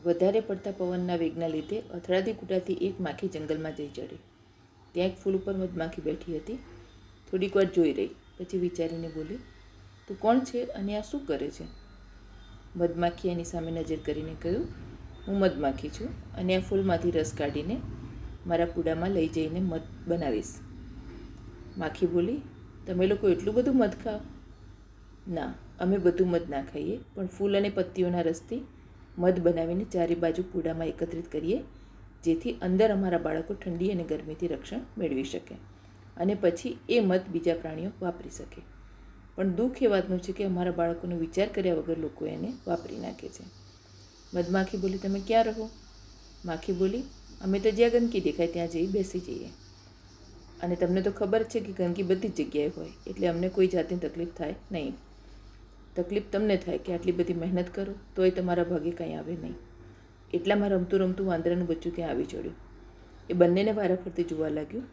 વધારે પડતા પવનના વેગના લીધે અથડાતી કૂટાતી એક માખી જંગલમાં જઈ ચડી. ત્યાં એક ફૂલ ઉપર મધમાખી બેઠી હતી. થોડીક વાર જોઈ રહી, પછી વિચારીને બોલી, તું કોણ છે અને આ શું કરે છે? મધમાખીએ એની સામે નજર કરીને કહ્યું, હું મધમાખી છું અને આ ફૂલમાંથી રસ કાઢીને મારા પૂડામાં લઈ જઈને મધ બનાવીશ. માખી બોલી, તમે લોકો એટલું બધું મધ ખાઓ? ના, અમે બધું મધ ના ખાઈએ, પણ ફૂલ અને પત્તીઓના રસથી મધ બનાવીને ચારે બાજુ પૂડામાં એકત્રિત કરીએ, જેથી અંદર અમારા બાળકો ઠંડી અને ગરમીથી રક્ષણ મેળવી શકે અને પછી એ મધ બીજા પ્રાણીઓ વાપરી શકે. પણ દુઃખ એ વાતનું છે કે અમારા બાળકોનો વિચાર કર્યા વગર લોકો એને વાપરી નાખે છે. મધમાખી બોલી, તમે ક્યાં રહો? માખી બોલી, અમે તો જ્યાં ગંદકી દેખાય ત્યાં જઈ બેસી જઈએ. અને તમને તો ખબર છે કે ગંદકી બધી જ જગ્યાએ હોય, એટલે અમને કોઈ જાતની તકલીફ થાય નહીં. તકલીફ તમને થાય કે આટલી બધી મહેનત કરો તોય તમારા ભાગે કંઈ આવે નહીં. એટલામાં રમતું રમતું વાંદરાનું બચ્ચું ત્યાં આવી ચડ્યું. એ બંનેને વારાફરતી જોવા લાગ્યું.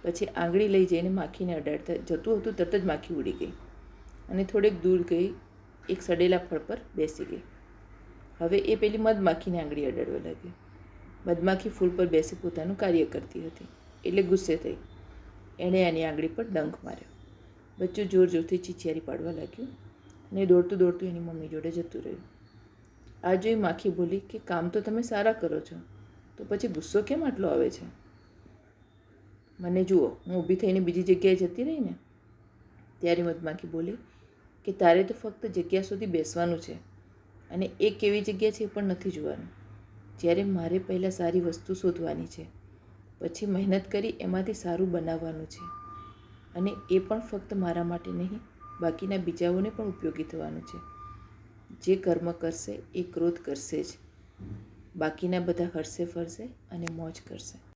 પછી આંગળી લઈ જઈને માખીને અડાડતા જતું હતું, તરત જ માખી ઉડી ગઈ અને થોડેક દૂર ગઈ એક સડેલા ફળ પર બેસી ગઈ. હવે એ પેલી મધમાખીને આંગળી અડાડવા લાગી. મધમાખી ફૂલ પર બેસી પોતાનું કાર્ય કરતી હતી, એટલે ગુસ્સે થઈ. એણે એની આંગળી પર ડંખ માર્યો. બચ્ચું જોર જોરથી ચીચિયારી પાડવા લાગ્યું અને દોડતું દોડતું એની મમ્મી જોડે જતું રહ્યું. આ જોઈ માખી બોલી કે કામ તો તમે સારા કરો છો, તો પછી ગુસ્સો કેમ આટલો આવે છે? મને જુઓ, હું ઊભી થઈને બીજી જગ્યાએ જતી રહી ને? ત્યારે મધમાખી બોલી કે તારે તો ફક્ત જગ્યા સુધી બેસવાનું છે અને એ કેવી જગ્યા છે એ પણ નથી જોવાનું. જ્યારે મારે પહેલાં સારી વસ્તુ શોધવાની છે, પછી મહેનત કરી એમાંથી સારું બનાવવાનું છે અને એ પણ ફક્ત મારા માટે નહીં, બાકીના બીજાઓને પણ ઉપયોગી થવાનું છે. જે કર્મ કરશે એ ક્રોધ કરશે જ, બાકીના બધા હરશે ફરશે અને મોજ કરશે.